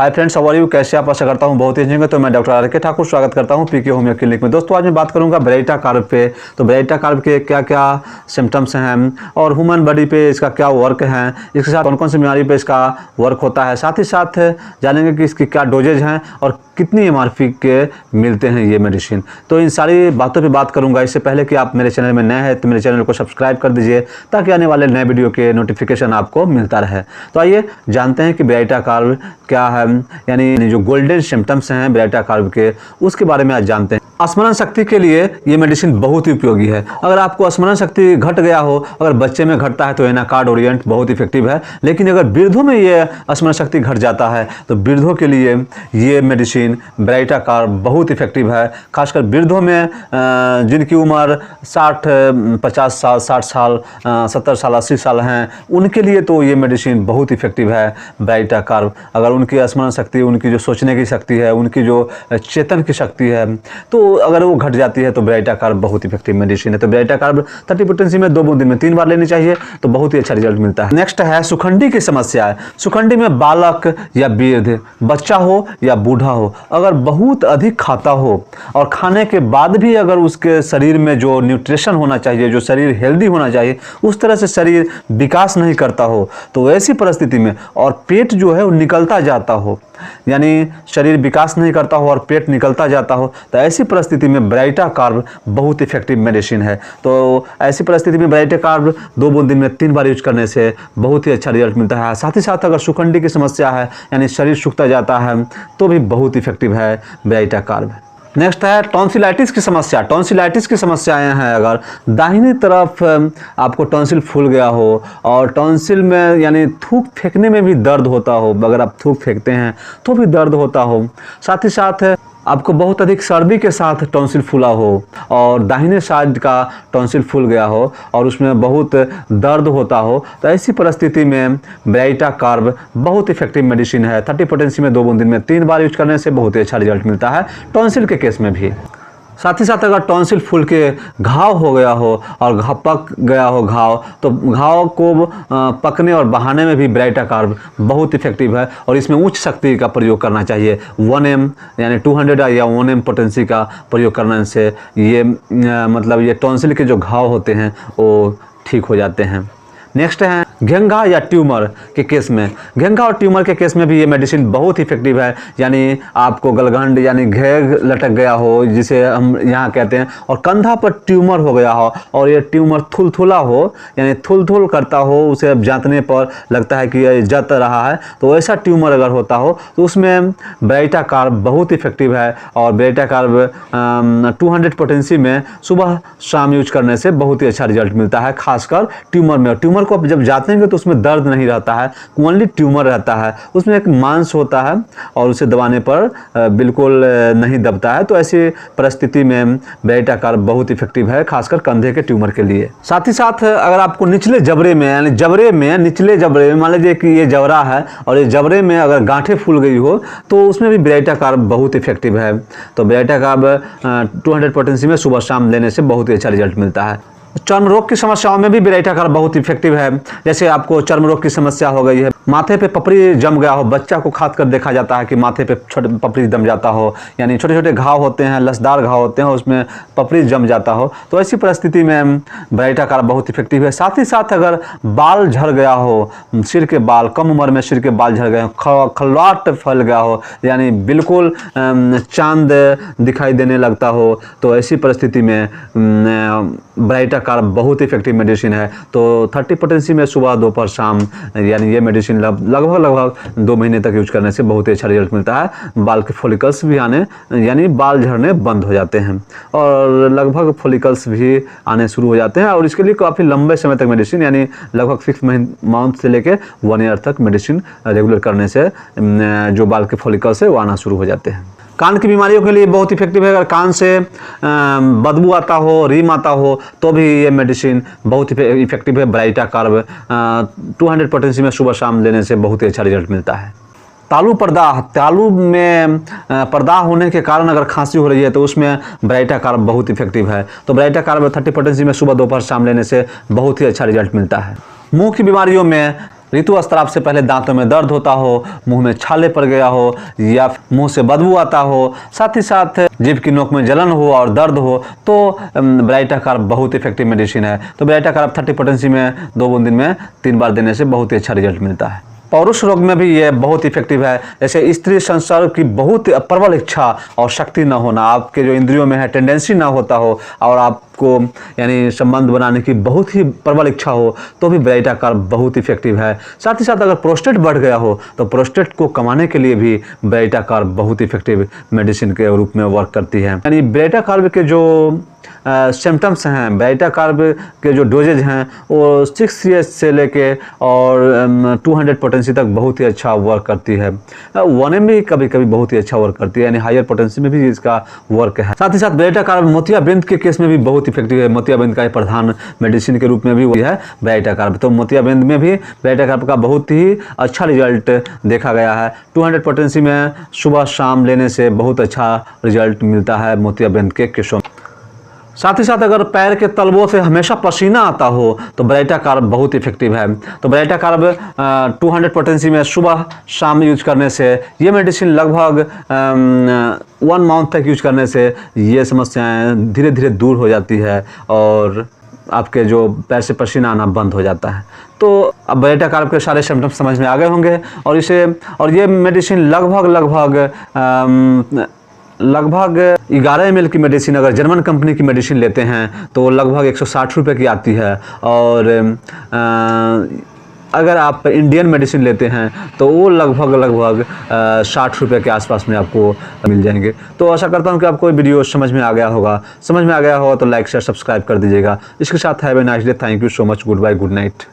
Hi friends, how are you? कैसे आप? आशा करता हूँ बहुत ही अच्छे होंगे। तो मैं डॉक्टर आर के ठाकुर स्वागत करता हूँ पीके होमियो क्लिनिक में। दोस्तों आज मैं बात करूँगा ब्रेइटा कार्ब पे। तो ब्रेइटा कार्ब के क्या क्या सिम्टम्स हैं और ह्यूमन बॉडी पे इसका क्या वर्क है, इसके साथ कौन कौन सी बीमारी पे इसका वर्क होता है, साथ ही साथ जानेंगे कि इसकी क्या डोजेज हैं और कितनी MRP के मिलते हैं ये मेडिसिन। तो इन सारी बातों पे बात करूंगा। इससे पहले कि आप मेरे चैनल में नए हैं तो मेरे चैनल को सब्सक्राइब कर दीजिए ताकि आने वाले नए वीडियो के नोटिफिकेशन आपको मिलता रहे। तो आइए जानते हैं कि ब्रेइटा कार्ब क्या है, यानी जो गोल्डन सिम्टम्स हैं ब्रेइटा कार्ब के, उसके बारे में आज जानते हैं। स्मरण शक्ति के लिए ये मेडिसिन बहुत ही उपयोगी है। अगर आपको स्मरण शक्ति घट गया हो, अगर बच्चे में घटता है तो एनाकार्ड ओरिएंट बहुत इफेक्टिव है, लेकिन अगर वृद्धों में ये स्मरण शक्ति घट जाता है तो वृद्धों के लिए ये मेडिसिन ब्रेइटा कार्ब बहुत इफेक्टिव है। खासकर वृद्धों में जिनकी उम्र 50 साल, 60 साल, 70 साल, 80 साल हैं, उनके लिए तो ये मेडिसिन बहुत इफेक्टिव है ब्रेइटा कार्ब। अगर उनकी स्मरण शक्ति, उनकी जो सोचने की शक्ति है, उनकी जो चेतन की शक्ति है, तो अगर वो घट जाती है तो ब्रेइटा कार्ब बहुत इफेक्टिव मेडिसिन है। तो ब्रेइटा कार्ब 30 पोटेंसी में 2 दिन में 3 बार लेनी चाहिए तो बहुत ही अच्छा रिजल्ट मिलता है। नेक्स्ट है सुखंडी की समस्या है। सुखंडी में बालक या वृद्ध, बच्चा हो या बूढ़ा हो, अगर बहुत अधिक खाता हो और खाने के बाद भी अगर उसके शरीर में जो न्यूट्रिशन होना चाहिए, जो शरीर हेल्दी होना चाहिए, उस तरह से शरीर विकास नहीं करता हो, तो ऐसी परिस्थिति में और पेट जो है वो निकलता जाता हो, यानी शरीर विकास नहीं करता हो और पेट निकलता जाता हो, तो ऐसी परिस्थिति में ब्रेइटा कार्ब बहुत इफेक्टिव मेडिसिन है। तो ऐसी परिस्थिति में ब्रेइटा कार्ब 2 दिन में 3 बार यूज करने से बहुत ही अच्छा रिजल्ट मिलता है। साथ ही साथ अगर सुखंडी की समस्या है, यानी शरीर सूखता जाता है, तो भी बहुत इफेक्टिव है ब्रेइटा कार्ब। नेक्स्ट है टॉन्सिलाइटिस की समस्या। टॉन्सिलाइटिस की समस्याएं हैं, अगर दाहिनी तरफ आपको टॉन्सिल फूल गया हो और टॉन्सिल में यानी थूक फेंकने में भी दर्द होता हो, अगर आप थूक फेंकते हैं तो भी दर्द होता हो, साथ ही साथ आपको बहुत अधिक सर्दी के साथ टॉन्सिल फूला हो और दाहिने साइड का टॉन्सिल फूल गया हो और उसमें बहुत दर्द होता हो, तो ऐसी परिस्थिति में ब्रेइटा कार्ब बहुत इफेक्टिव मेडिसिन है। 30 पोटेंसी में 2 दिन में 3 बार यूज करने से बहुत ही अच्छा रिजल्ट मिलता है टॉन्सिल के केस में भी। साथ ही साथ अगर टॉन्सिल फूल के घाव हो गया हो और पक गया हो घाव, तो घाव को पकने और बहाने में भी ब्रेइटा कार्ब बहुत इफेक्टिव है और इसमें उच्च शक्ति का प्रयोग करना चाहिए। 1M यानी 200 या 1M पोटेंसी का प्रयोग करने से ये मतलब ये टॉन्सिल के जो घाव होते हैं वो ठीक हो जाते हैं। नेक्स्ट है घेंघा या ट्यूमर के केस में। घेंघा और ट्यूमर के केस में भी ये मेडिसिन बहुत इफेक्टिव है, यानी आपको गलघंड यानी घेग लटक गया हो, जिसे हम यहाँ कहते हैं, और कंधा पर ट्यूमर हो गया हो और ये ट्यूमर थुलथुला हो, यानी थुलथुल करता हो, उसे जांचने पर लगता है कि ये जत रहा है, तो ऐसा ट्यूमर अगर होता हो तो उसमें ब्रेइटा कार्ब बहुत इफेक्टिव है। और ब्रेइटा कार्ब 200 पोटेंसी में सुबह शाम यूज करने से बहुत ही अच्छा रिजल्ट मिलता है, खासकर ट्यूमर में। ट्यूमर को आप जब जातेंगे तो उसमें दर्द नहीं रहता है, ओनली ट्यूमर रहता है, उसमें एक मांस होता है और उसे दबाने पर बिल्कुल नहीं दबता है। तो ऐसी परिस्थिति में ब्रेइटा कार्ब बहुत इफेक्टिव है, खासकर कंधे के ट्यूमर के लिए। साथ ही साथ अगर आपको निचले जबड़े में, यानी जबड़े में, निचले जबड़े में, मान लीजिए कि ये जबड़ा है और ये जबड़े में अगर गांठें फूल गई हो, तो उसमें भी ब्रेइटा कार्ब बहुत इफेक्टिव है। तो ब्रेइटा कार्ब 200 पोटेंसी में सुबह शाम लेने से बहुत ही अच्छा रिजल्ट मिलता है। चर्म रोग की समस्याओं में भी ब्रेइटा कार्ब बहुत इफेक्टिव है। जैसे आपको चर्म रोग की समस्या हो गई है, माथे पे पपड़ी जम गया हो, बच्चा को खास कर देखा जाता है कि माथे पे छोटे पपड़ी जम जाता हो, यानी छोटे छोटे घाव होते हैं, लसदार घाव होते हैं, उसमें पपड़ी जम जाता हो, तो ऐसी परिस्थिति में ब्रेइटा कार्ब बहुत इफेक्टिव है। साथ ही साथ अगर बाल झड़ गया हो, सिर के बाल, कम उम्र में सिर के बाल झड़ गए हो, खल्लाट फैल गया हो, यानी बिल्कुल चांद दिखाई देने लगता हो, तो ऐसी परिस्थिति में ब्रेइटा कार्ब बहुत इफेक्टिव मेडिसिन है। तो 30 पोटेंसी में सुबह दोपहर शाम, यानी ये मेडिसिन लगभग 2 महीने तक यूज करने से बहुत ही अच्छा रिजल्ट मिलता है। बाल के फॉलिकल्स भी आने, यानी बाल झड़ने बंद हो जाते हैं और लगभग फॉलिकल्स भी आने शुरू हो जाते हैं। और इसके लिए काफ़ी लंबे समय तक मेडिसिन, यानी लगभग 6 मंथ से लेकर 1 ईयर तक मेडिसिन रेगुलर करने से जो बाल के फॉलिकल्स है वो आना शुरू हो जाते हैं। कान की बीमारियों के लिए बहुत इफेक्टिव है। अगर कान से बदबू आता हो, रीम आता हो, तो भी ये मेडिसिन बहुत इफेक्टिव है। ब्रेइटा कार्ब 200 पोटेंसी में सुबह शाम लेने से बहुत ही अच्छा रिजल्ट मिलता है। तालू प्रदाह, तालू में प्रदाह होने के कारण अगर खांसी हो रही है तो उसमें ब्रेइटा कार्ब बहुत इफेक्टिव है। तो ब्रेइटा कार्ब 30 पोटेंसी में सुबह दोपहर शाम लेने से बहुत ही अच्छा रिजल्ट मिलता है। मुंह की बीमारियों में ऋतुस्राव से पहले दांतों में दर्द होता हो, मुंह में छाले पड़ गया हो या मुंह से बदबू आता हो, साथ ही साथ जीभ की नोक में जलन हो और दर्द हो, तो ब्राइटा कार्ब बहुत इफेक्टिव मेडिसिन है। तो ब्राइटा कार्ब 30 पोटेंसी में 2 बूंद दिन में 3 बार देने से बहुत ही अच्छा रिजल्ट मिलता है। पौरुष रोग में भी ये बहुत इफेक्टिव है। जैसे स्त्री संसर्ग की बहुत प्रबल इच्छा और शक्ति न होना, आपके जो इंद्रियों में है टेंडेंसी ना होता हो और आपको यानी संबंध बनाने की बहुत ही प्रबल इच्छा हो, तो भी ब्राइटा कार्ब बहुत इफेक्टिव है। साथ ही साथ अगर प्रोस्टेट बढ़ गया हो तो प्रोस्टेट को कमाने के लिए भी ब्राइटा कार्ब बहुत इफेक्टिव मेडिसिन के रूप में वर्क करती है। यानी ब्राइटा कार्ब के जो सिम्टम्स हैं, ब्राइटा कार्ब के जो डोजेज हैं वो 6 CS से लेके और 200 पोटेंसी तक बहुत ही अच्छा वर्क करती है। 1M भी कभी कभी बहुत ही अच्छा वर्क करती है, यानी हायर पोटेंसी में भी इसका वर्क है। साथ ही साथ ब्राइटा कार्ब मोतियाबिंद के केस में भी बहुत इफेक्टिव है। मोतियाबिंद का प्रधान मेडिसिन के रूप में भी वही है ब्राइटा कार्ब। तो मोतियाबिंद में भी ब्राइटा कार्ब का बहुत ही अच्छा रिजल्ट देखा गया है। 200 पोटेंसी में सुबह शाम लेने से बहुत अच्छा रिजल्ट मिलता है मोतियाबिंद के केसों में। साथ ही साथ अगर पैर के तलवों से हमेशा पसीना आता हो तो ब्राइटा कार्ब बहुत इफेक्टिव है। तो ब्राइटा कार्ब 200 पोटेंसी में सुबह शाम यूज करने से ये मेडिसिन लगभग 1 मंथ तक यूज करने से ये समस्याएं धीरे धीरे दूर हो जाती है और आपके जो पैर से पसीना आना बंद हो जाता है। तो अब ब्राइटा कार्ब के सारे सिम्टम्स समझ में आ गए होंगे और ये मेडिसिन लगभग 11 ml की मेडिसिन अगर जर्मन कंपनी की मेडिसिन लेते हैं तो लगभग 160 रुपये की आती है, और अगर आप इंडियन मेडिसिन लेते हैं तो वो लगभग 60 रुपये के आसपास में आपको मिल जाएंगे। तो आशा करता हूँ कि आपको वीडियो समझ में आ गया होगा। तो लाइक शेयर सब्सक्राइब कर दीजिएगा। इसके साथ have a nice day. Thank you so much. Goodbye, good night.